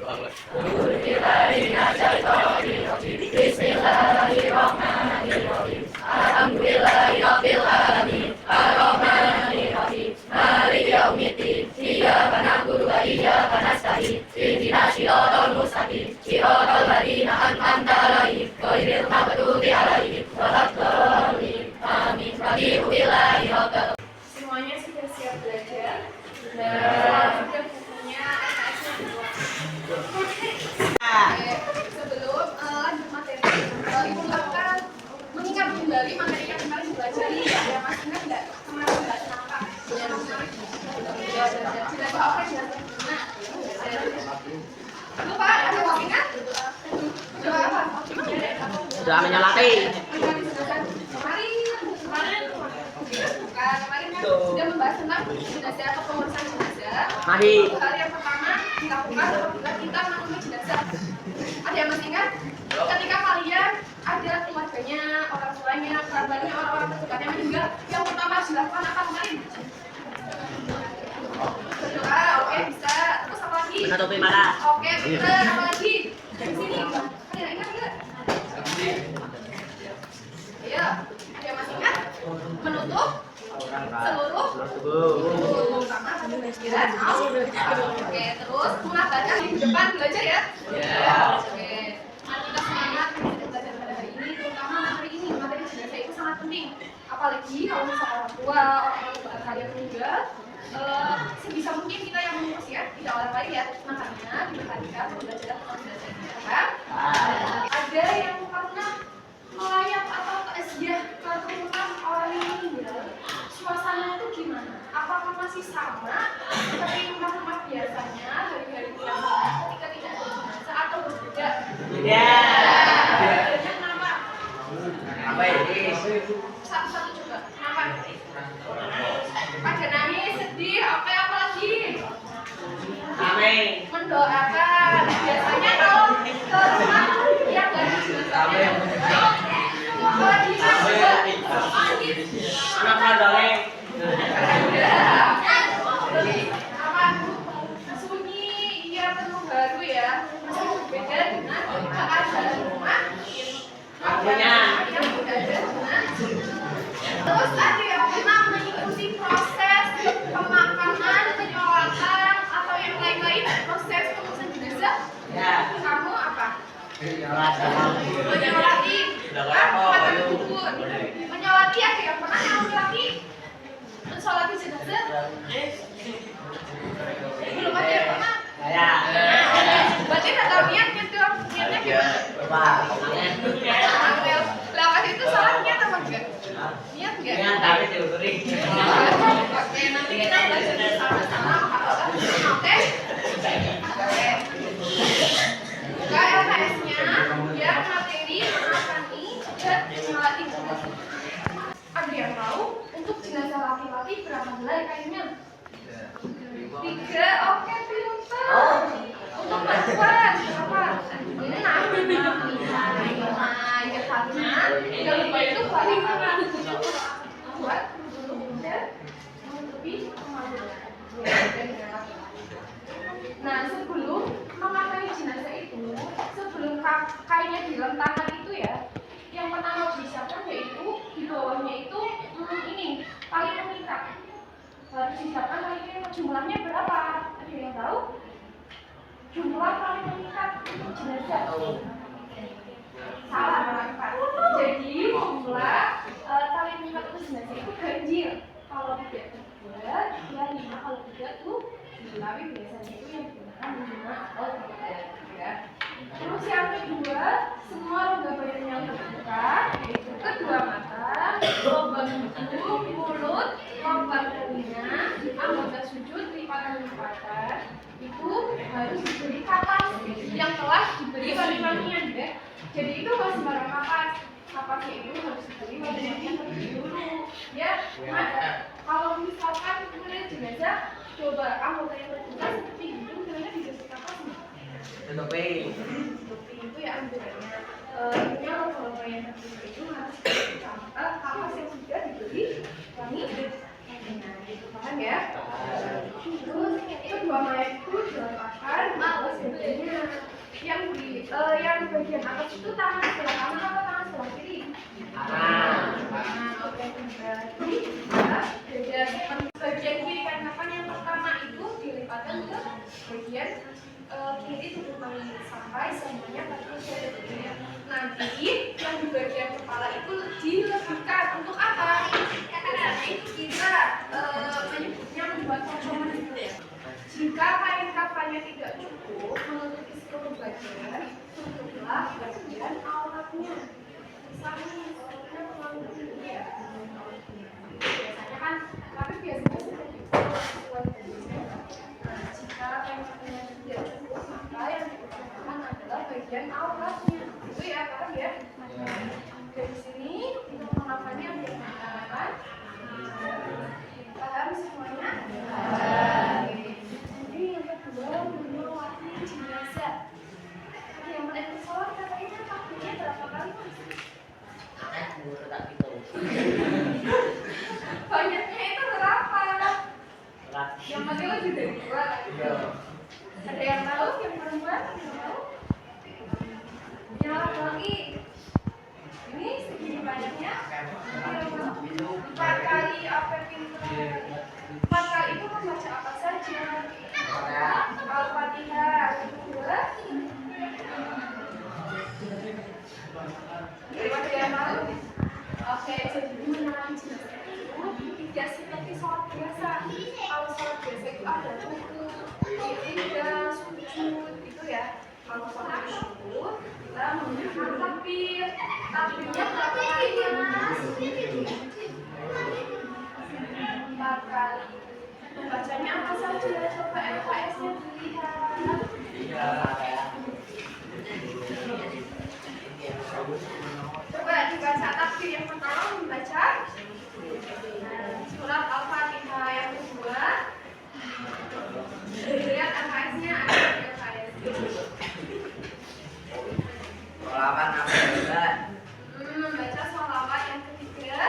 Bismillahirrahmanirrahim. Alhamdulillahirabbil alamin. Arrahmanirrahim. Maliki yaumiddin. Iyyaka na'budu wa iyyaka nasta'in. Ihdinas shiratal mustaqim. Shiratal ladzina an'amta 'alaihim ghairil maghdubi 'alaihim waladdallin. Amin. Bismillahirrahmanirrahim. Semuanya sudah siap belajar? Dan sudah bukunya SKS-nya dibuat. Sebelum lanjut materi, Ibu akan mengingat kembali materi yang kemarin dipelajari. Ya, Mas ingat nggak? Kemarin nggak nampak. Sudah tahu kan? Nah, lupa ada yang ingat? Sudah apa? Sudah menyolati. Kemarin kan sudah membahas tentang jenazah atau pengurusan jenazah. Mari. Hal yang pertama dilakukan apabila kita mengambil jenazah. Ada yang masih ingat? Ketika kalian ada keluarganya, orang tuanya, kerabatnya, orang-orang terdekatnya meninggal, yang pertama harus dilakukan apa kemarin? Berdoa, oke bisa. Terus apa lagi? Menutupi mata. Oke, benar. Apa lagi? Di sini. Ada yang ingat nggak? Ayo, ada yang masih ingat? Menutup seluruh sama pikiran. Oke, terus mengabarkan di depan belajar ya. Oke, mari kita semangat belajar pada hari ini, terutama materi ini. Materi jenazah itu sangat penting, apalagi kalau misalnya orang tua, orang tua kalian meninggal. Sebisa mungkin kita yang mengurus ya, tidak orang lain ya. Makanya diperhatikan pembelajaran tentang jenazah ini, kan? Ada yang pernah melayat atau takziah ke rumah orang yang meninggal, suasana itu gimana? Apakah masih sama seperti rumah-rumah biasanya hari-hari biasa ketika tidak ada jenazah atau berbeda? Bedanya kenapa? Apa ini? Satu-satu coba. Kenapa? Pada nangis, sedih, apa lagi? Amin. Mendoakan. Biasanya kalau ke rumah yang nggak ada jenazahnya, Anak dongeng. Sunyi, iya penuh baru ya. Masih berbeda dengan keadaan rumah yang tidak ada dengan. Terus ada yang pernah mengikuti proses pemakaman, penyolatan atau yang lain-lain, proses pengurusan jenazah? Ya. Kamu apa? Menyolati. Menyolati ada yang pernah yang laki mensolati jenazah? Belum ada yang pernah? Ya. Berarti nggak tahu niatnya tuh, niatnya gimana? Ambil. Lah pas itu salah niat apa enggak? Niat enggak? Dengan tapi diuturi. Oke, nanti kita belajar sama-sama. Oke? Buka LKS-nya, biar materi mengenai dan menyolati jenazah. Ada yang tahu untuk jenazah laki-laki berapa helai kainnya? 3, oke pintar. Untuk perempuan berapa? 6. Nah, ya karena yang lupa itu bagaimana buat dan menutupi kemaluan. Nah, sebelum memakai jenazah itu, sebelum kainnya dilentangkan itu ya, yang pertama disiapkan yaitu di bawahnya itu ini tali pengikat. Harus disiapkan tali jumlahnya berapa? Ada yang tahu? Jumlah tali pengikat untuk jenazah. Salah, Pak. Jadi jumlah tali pengikat untuk jenazah itu ganjil. Kalau tidak terbuat, ya 5. Kalau tidak tuh, tapi biasanya itu yang digunakan 5 atau 3. Ya. Terus yang kedua, semua rongga badan yang terbuka, yaitu kedua mata, lubang hidung, mulut, lubang telinga, anggota sujud, lipatan-lipatan, itu harus diberi kapas yang telah diberi wangi-wangian ya. Jadi itu masih barang kapas. Kapasnya itu harus diberi wangi-wangian terlebih dulu. Ya, nah, kalau misalkan kemudian jenazah, coba anggota yang terbuka seperti hidung, kira-kira dikasih kapas nggak? Tutupi. Tutupi itu ya ambilnya. Intinya kalau yang terbuka itu harus kapas yang sudah diberi wangi Nah, gitu paham ya? Terus kedua mayat itu diletakkan di sebelahnya. Yang bagian atas itu tangan sebelah kanan atau tangan sebelah kiri? Oke, bagian kiri karena kan yang pertama itu dilipatkan ke bagian kiri tubuh mayat sampai semuanya tertutup. Nanti yang di bagian kepala itu dilebihkan untuk apa? Karena itu kita menyebutnya membuat potongan gitu ya. Jika kain kafannya tidak cukup menutupi seluruh bagian, tutuplah bagian auratnya. Misalnya terlalu tinggi ya. Biasanya kan, tapi biasanya seperti itu. Nah, jika kain kafannya tidak cukup, maka yang diutamakan adalah bagian auratnya. Itu ya, paham ya? Dari sini kita menggunakannya untuk menggunakan. Paham semuanya? Jadi yang kedua melewati jenazah. Yang menaiki sholat katanya takbirnya berapa kali? Banyaknya itu berapa? Yang penting lebih dari 2 kan? Ada yang tahu? Yang perempuan? Yang tahu? Yang laki-laki? Ini segini banyaknya? 4 kali apa pintu? 4 kali itu membaca apa saja? Al-Fatihah. Kedua? Ada yang tahu? Oke, jadi mengenai jenazah itu tidak seperti sholat biasa. Kalau sholat biasa itu ada rukuk, tidak sujud, gitu ya. Kalau sholat syukur, kita menggunakan takbir. Takbirnya berapa kali ya, Mas? 4 kali. Membacanya apa saja? Coba LKS-nya dilihat. Coba dibaca takbir yang pertama, membaca surat Al-Fatihah. Yang kedua, lihat LKS-nya ada di LKS. Sholawat apa juga? Membaca sholawat. Yang ketiga,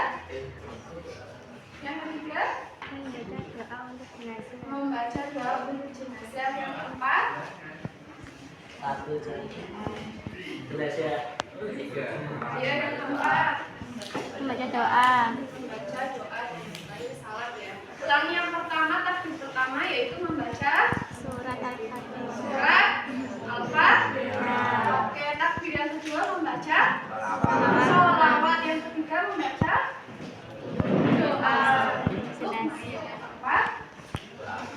membaca doa untuk jenazah. Yang keempat, Jenazah. ya yang keempat, Membaca doa. membaca doa dari salat ya. Ulangi yang pertama, takbir pertama yaitu membaca Surat Al-Fatihah. surat Al-Fatihah. Oke, takbir yang kedua membaca sholawat. Yang ketiga membaca doa. Yang keempat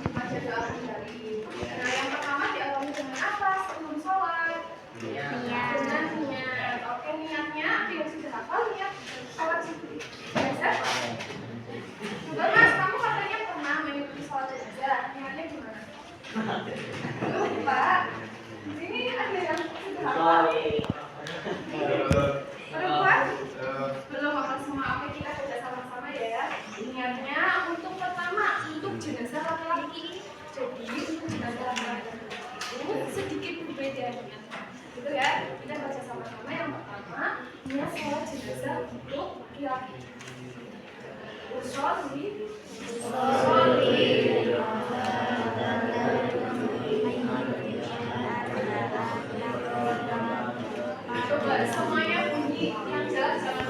membaca doa kembali. Nah, yang pertama diawali dengan apa sebelum sholat? Dengan niat. Oke, niatnya yang sudah hafal niat sholat subuh biasa. Coba Mas, kamu katanya pernah mengikuti sholat jenazah. Niatnya gimana? Lupa. Ini ada yang sudah hafal. Perempuan? Belum hafal semua. Oke, kita baca sama-sama ya. Niatnya untuk pertama untuk jenazah laki-laki. Jadi untuk jenazah laki-laki itu sedikit berbeda niatnya. Gitu ya. Kita baca sama-sama. Yang pertama, niat sholat jenazah untuk laki-laki. Usolli. Coba semuanya bunyi yang jelas jangan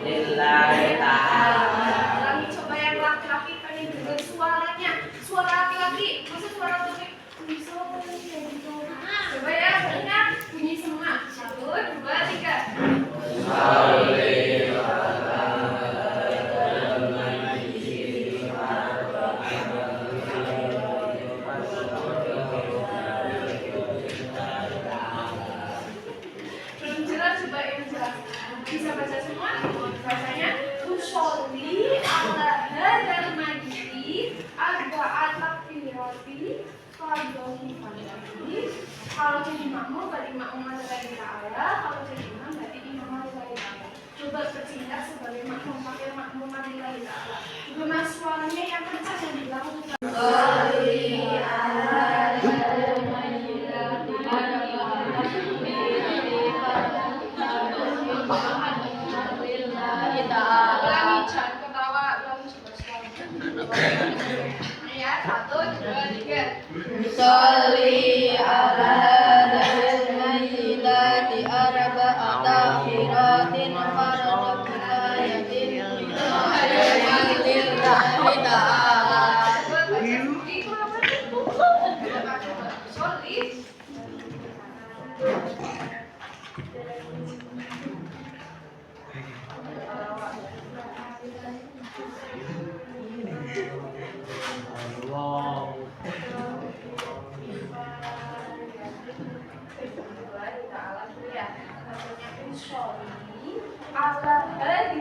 Lillahi ta'ala. Lagi coba yang laki-laki pengen dengar suaranya. Suara laki-laki, maksud suara laki-laki. Coba ya, ingat bunyi semua. 1, 2, 3. Belum jelas, coba yang jelas. Bisa baca semua? Bacanya usolli ala hadzal majdi arba'at takbirati fardhu fardhi. Kalau jadi makmum berarti makmum lillahi ta'ala, kalau jadi imam berarti imam lillahi ta'ala. Coba bertindak sebagai makmum pakai makmum lillahi ta'ala. Gimana suaranya yang kencang yang dilakukan?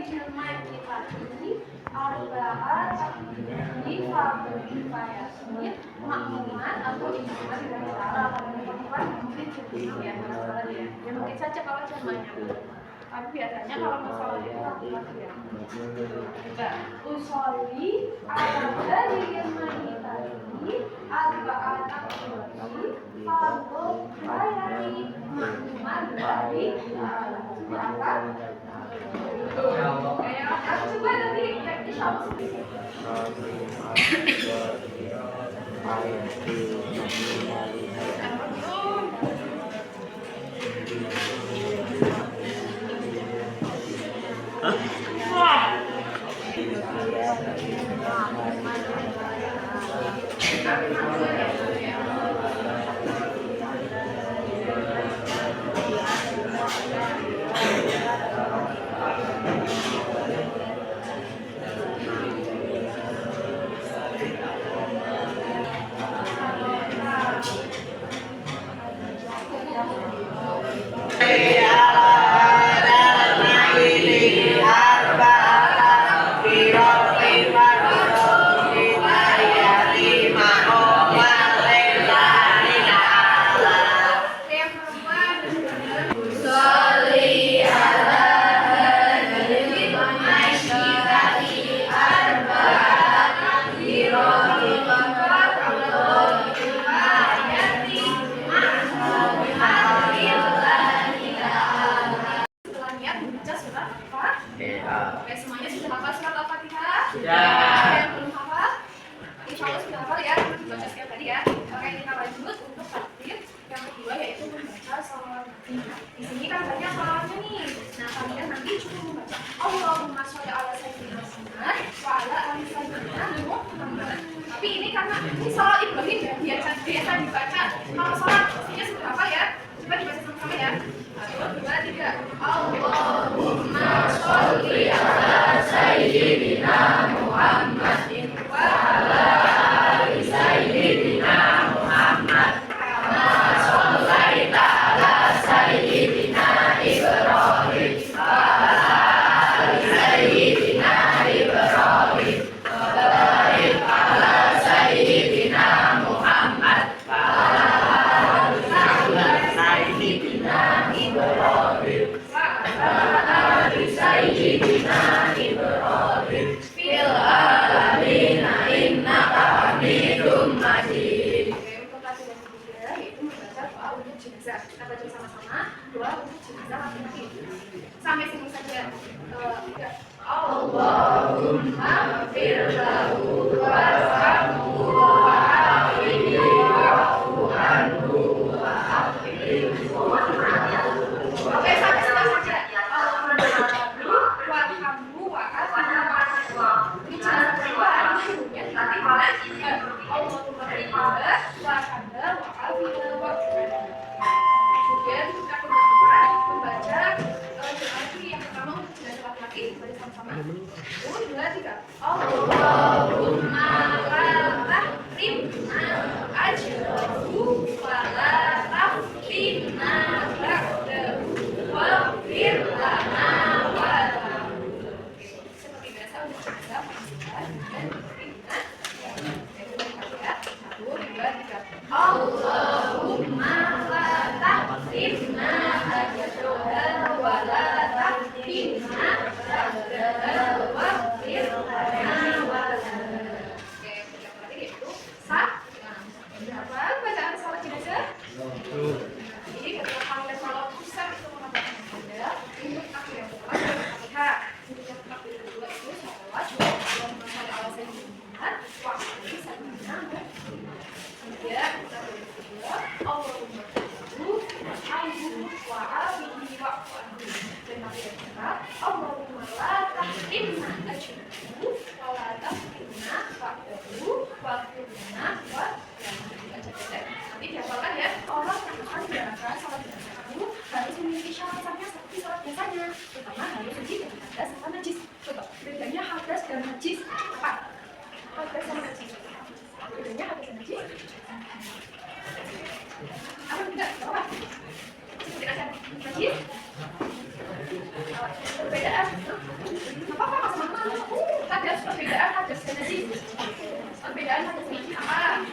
Al-Ma'idah arba'at difabel kifayatin makmuman atau imaman di antara perempuan mungkin cukup ya ya mungkin saja kalau jamannya tapi biasanya kalau masalah itu laki-laki ya juga usolli ala dzikir maitati arba'at akhlaqi fardhu kifayati makmuman dari apa coba nanti praktis semuanya sudah hafal surat Al-Fatihah? Sudah. Yang belum hafal? Insya Allah sudah hafal ya, baca setiap hari ya. Oke, kita lanjut untuk takbir yang kedua yaitu membaca sholawat. Di sini kan banyak sholawatnya nih. Nah, kalian nanti cukup membaca Allahumma sholli ala sayyidina Muhammad wa ala ali sayyidina Muhammad. Tapi ini karena ini sholawat Ibrahim ya, biasa dibaca. Kalau sholawat mestinya sudah hafal ya. Coba dibaca sama-sama ya. 1, 2, 3. Allahumma sholli ala sayyidina Muhammadin wa ala ali sayyidina Muhammad kama shallaita ala sayyidina Ibrahim wa ala ali sayyidina Ibrahim wa barik ala sayyidina Muhammad wa ala ali sayyidina Ibrahim Sayyidina Ibrahim fil alamin innaka Hamidum Majid. Untuk pelajaran ketiga yaitu membaca doa untuk jenazah. Kita baca sama-sama doa untuk jenazah laki-laki. Sampai sini saja. Allahumma fir lahu warhamhu wa'afihi wa'fu anhu wa'afihi. Oke, sampai sini saja. Kemudian kita kembali membaca doa yang pertama untuk jenazah laki-laki. Baca sama-sama. 1, 2, 3. Allahumma la tahrimna ajrahu wa la taftinna ba'dahu waghfir lana wa lahu. Seperti biasa untuk jenazah Allahumma la tahrimna ajraha wa la tahrimna ba'daha waghfir lana wa lahu. Oke, yang terakhir yaitu apa bacaan salat jenazah? Jadi ketika kalian salat usah itu mengatakan Anda untuk takbir yang pertama Al-Fatihah. Untuk takbir kedua itu sholawat Allahumma sholli ala sayyidina Muhammad wa ali sayyidina Muhammad. Kemudian kita berdoa Allahumma salli wa afihi wa'fu anhu. Dan yang kedua Allahumma la tahrimna ajrahu wa la taftinna ba'dahu waghfir lana wa lahu. Nanti dihafalkan ya. Orang yang akan dilakukan salat jenazah itu harus memiliki syarat-syaratnya seperti salat biasanya. Pertama harus suci dari hadas sama najis. Coba bedanya hadas dan najis apa? Hadas sama najis. Bedanya hadas dan najis. Apa tidak? Apa? Najis. perbedaan. Apa sama-sama? Hadas perbedaan hadas energi. Perbedaan hadas energi apa?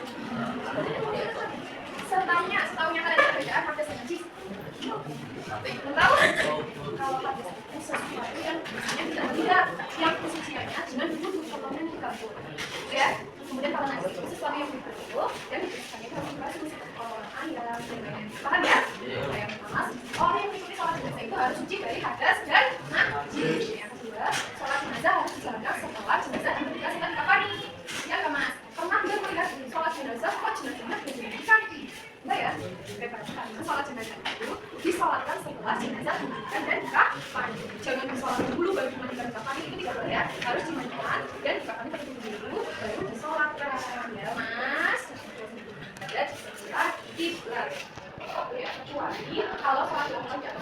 Setahunya kan ada perbedaan hadas energi. Tahu? Kalau hadas itu sesuatu yang tidak yang posisinya dengan duduk contohnya di kabur, ya. Kemudian kalau nanti itu sesuatu yang berbeda dan dituliskannya harus dibahas orang Anda, paham ya? Yang pertama, orang yang mengikuti sholat jenazah itu harus suci dari hadas dan najis. Yang kedua, sholat jenazah harus dijalankan setelah jenazah dikasihkan ke kafani. Ya nggak mas? Pernah nggak melihat sholat jenazah kok jenazahnya diberikan? Enggak ya? Karena sholat jenazah itu disolatkan setelah jenazah dimandikan dan dikafani. Jangan disolat dulu baru dimandikan kafani, itu tidak boleh ya. Harus dimandikan dan dikafani terlebih dulu baru disolatkan. Ya mas? Ya setelah kiblat. Ya, kecuali kalau sholat duha jatuh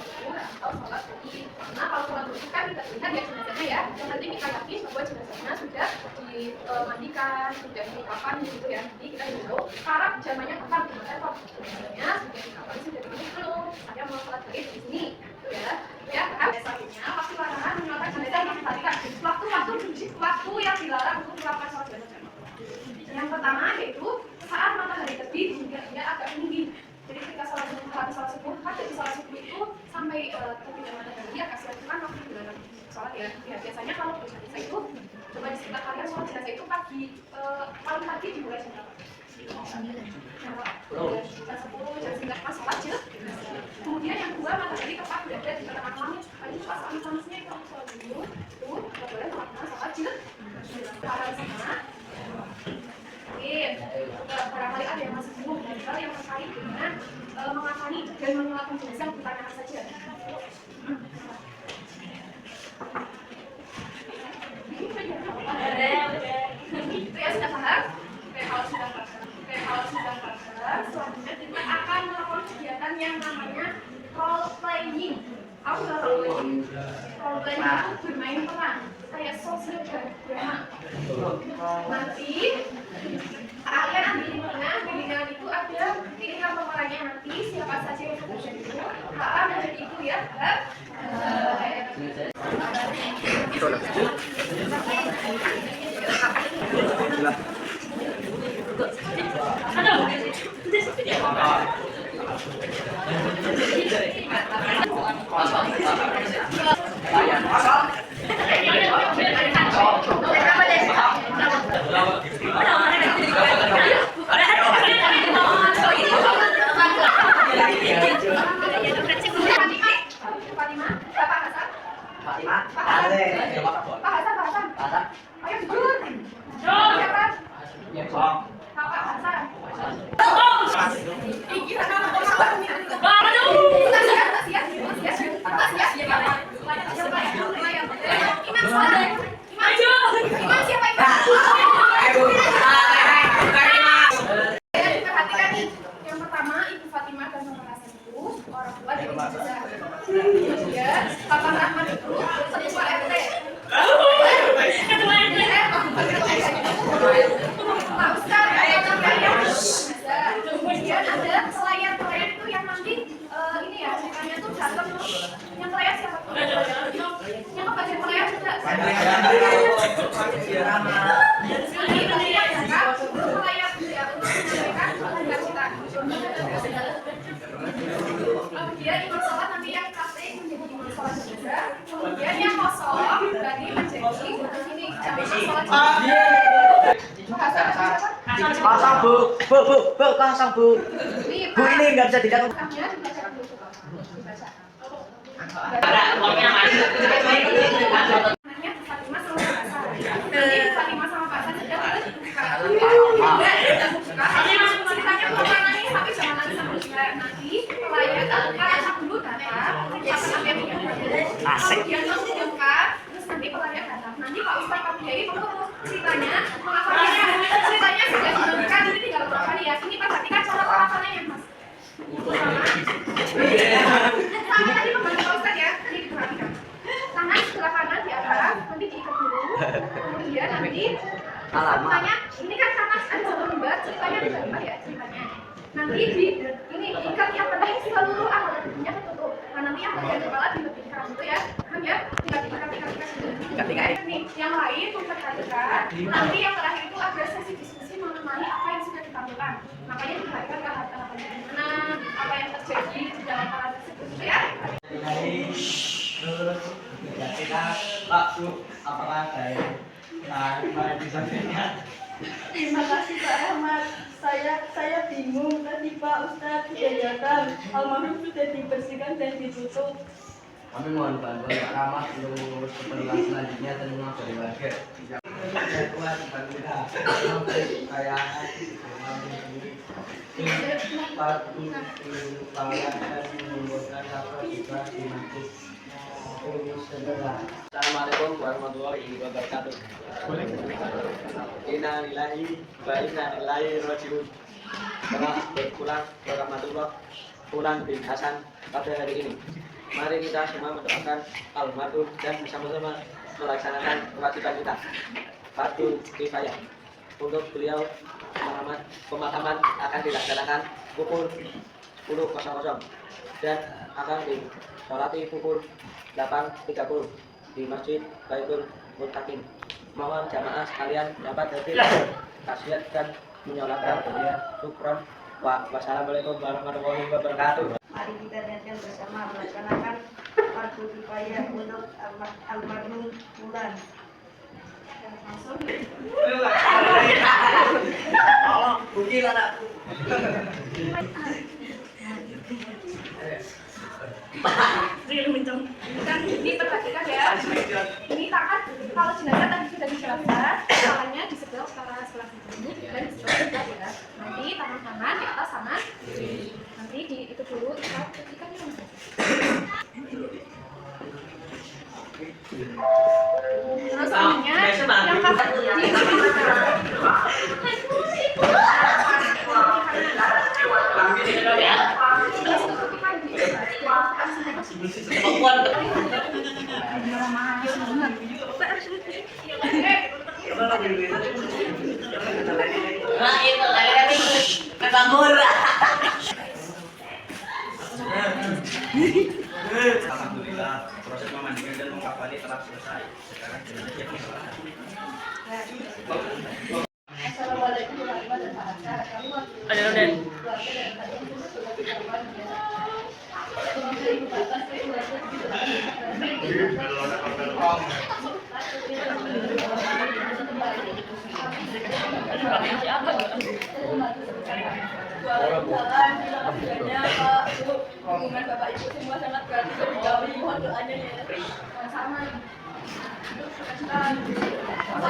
atau sholat id. Karena kalau sholat duha kan kita lihat ya jenazahnya ya. Yang penting kita yakin bahwa jenazahnya sudah dimandikan, sudah dikafan gitu ya. Jadi kita tahu karak zamannya kapan jenazahnya sudah dikafan sudah begini belum. Saya mau sholat id di sini, gitu ya. Ya, biasanya waktu larangan menggunakan jenazah yang dimandikan. Waktu yang dilarang untuk melakukan sholat jenazah. Yang pertama yaitu saat matahari terbit hingga dia agak tinggi. Jadi ketika habis sholat subuh, kan dari sholat subuh itu sampai terbitnya matahari dia kasih kan waktu dilarang sholat ya. Ya biasanya kalau jenazah itu coba di sekitar kalian sholat jenazah itu paling pagi dimulai jam berapa? Jam 10, jam 9 pas sholat jenazah. Kemudian yang kedua matahari tepat berada di tengah langit. Tadi pas panas-panasnya itu sholat dulu, tuh nggak boleh telat-telat sholat jenazah. Para sama. Barangkali ada yang masih bingung dan hal yang terkait dengan mengakani dan menguatkan jenazah ditanyakan saja. Itu ya sudah paham? Oke, kalau sudah paham, selanjutnya kita akan melakukan kegiatan yang namanya role playing. Apa itu role playing? Role playing itu bermain peran, kayak social drama. Nanti kalian ambil di tengah, pilihan itu ada pilihan pemerannya nanti siapa saja yang menjadi itu, kakak menjadi itu ya. Kemudian imam sholat nanti yang kasih menjadi imam sholat juga. Kemudian yang kosong tadi menjadi ini jamaah sholat. Kosong bu, kosong bu. Bu ini nggak bisa dicatat. Ada uangnya mas. Fatimah sama Pak Hasan sudah tapi jangan nanti pelayan kalau dulu datang kemudian mengumumkan terus nanti pelayan datang nanti Pak Ustaz Pak Kiai ceritanya ceritanya sudah diumumkan ini tinggal berapa ya ini perhatikan cara pelaksananya mas tangan tadi membantu Pak Ustaz ya ini diperhatikan tangan sebelah kanan di atas nanti diikat dulu kemudian nanti ceritanya ini kan karena ada satu lembar ceritanya ada lembar ya ceritanya nanti di ini ikat yang penting seluruh anggota tubuhnya ketutup Nah, nanti yang bagian kepala dibersihkan dulu ya. Paham ya? Tingkat nih, yang lain diperhatikan. Nanti yang terakhir itu ada sesi diskusi mengenai apa yang sudah ditampilkan. Makanya diperhatikan apa yang terjadi di dalam alat tersebut ya. Kita Pak Bu, apakah ada bisa lihat? Terima kasih Pak Ahmad. Saya bingung tadi Pak Ustadz tidak datang. Almarhum sudah dibersihkan dan ditutup. Kami mohon bantuan Pak Rahmat untuk keperluan selanjutnya tentunya dari warga. Saya kuat bantu kita. Kayak patuh dan menimbulkan apa juga di masjid. Assalamualaikum warahmatullahi wabarakatuh. Innalillahi wa inna ilaihi raji'un. Setelah berpulang ke rahmatullah, pulang bin Hasan pada hari ini. Mari kita semua mendoakan almarhum dan bersama-sama melaksanakan kewajiban kita. Fardu kifayah. Untuk beliau pemakaman akan dilaksanakan pukul 10.00 dan akan disolati pukul 8.30 di Masjid Baitul Muttaqin. Mohon jamaah sekalian dapat hadir, kasiat dan menyolatkan syukron. Wassalamualaikum warahmatullahi wabarakatuh. Mari kita niatkan bersama melaksanakan fardu kifayah untuk almarhum Fulan. Kan diperhatikan ya. Ini tangan kalau jenazah tadi sudah dijelaskan, tangannya di sebelah sebelah sini dan di sebelah juga ya. Nanti tangan kanan di atas tangan kiri. Nanti di itu dulu kita ketikkan yang terus ininya yang kakak Alhamdulillah, proses memandikan dan mengkafani telah selesai. Sekarang jenazah disolatkan. Assalamualaikum warahmatullahi wabarakatuh. Hubungan Bapak Ibu semua sangat berarti berdamai. Mohon doanya ya. sama.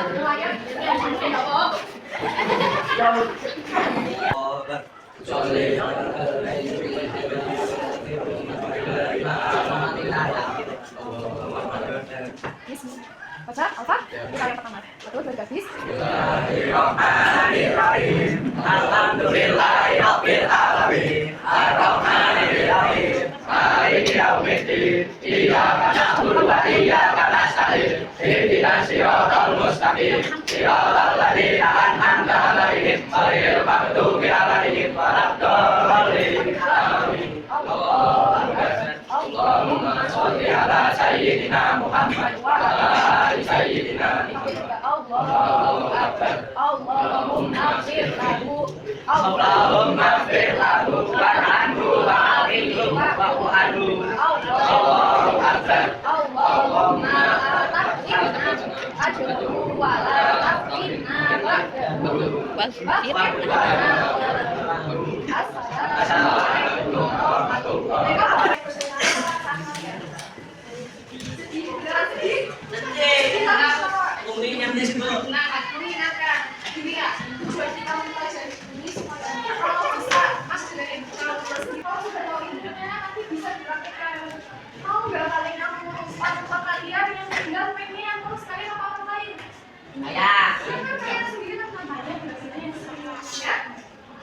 Riwayat ya Allah. Baca, apa? Kita yang pertama. Betul, bergaris. Bismillahirrahmanirrahim. Alhamdulillahirabbil alamin. Arrahmanirrahim. Maliki yaumiddin. Iyyaka na'budu wa iyyaka nasta'in. Ihdinas siratal mustaqim. Siratal ladzina an'amta 'alaihim ghairil maghdubi 'alaihim waladdallin. Amin. Allahumma sholli ala sayyidina Muhammad wa ala ali sayyidina Allahu Akbar. Allahumma fir lahu. Allahumma fir lahu warhamhu wa'afihi wa'fu anhu. Allahu Akbar. Allahumma tahfidna ajruhu wa la tahfidna ba'dahu. Assalamualaikum warahmatullahi wabarakatuh.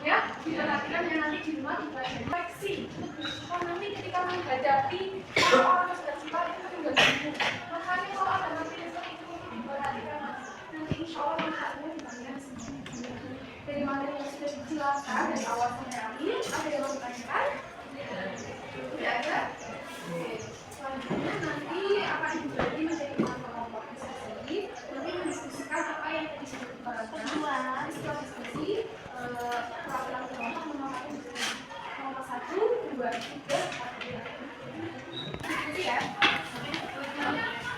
Ya, diperhatikan yang nanti di rumah dipelajari. Kalau nanti ketika menghadapi orang yang sudah sempat itu tinggal sembuh. Makanya kalau ada nanti seperti itu diperhatikan nanti insya Allah manfaatnya dibandingkan sembuh. Dari materi yang sudah dijelaskan dari awal sampai akhir, ada yang mau ditanyakan? Tidak ada?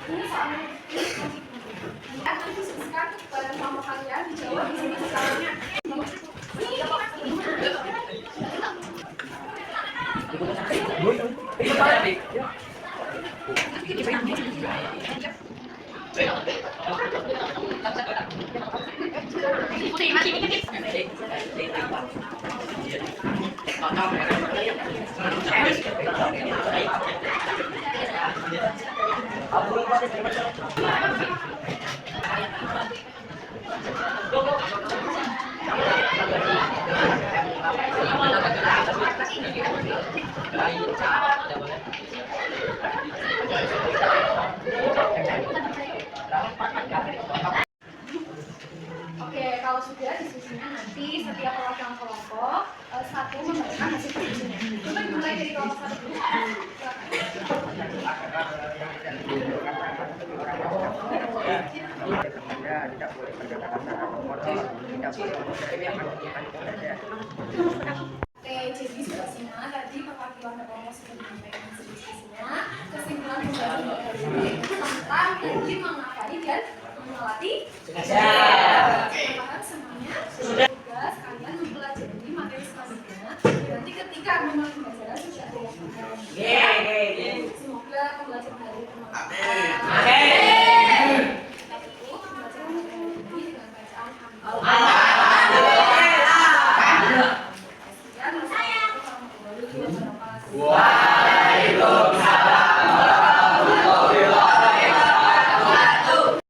Ini soalnya akan diskusikan kepada kelompok kalian dijawab di sini sekarangnya. Oke, kalau sudah diskusinya nanti setiap perwakilan kelompok satu membacakan hasil diskusinya. Coba dimulai dari kelompok satu dulu. Tidak boleh menggunakan motor, tidak boleh Oke, jadi diskusinya tadi perwakilan kelompok sudah menyampaikan hasil diskusinya. Kesimpulan pembelajaran hari ini tentang tadi menghafali dan melewati. Apakah semuanya? Tugas kalian mempelajari materi selanjutnya. Nanti ketika memang pembelajaran sudah ada yang paham. Semoga pembelajaran hari ini bermanfaat.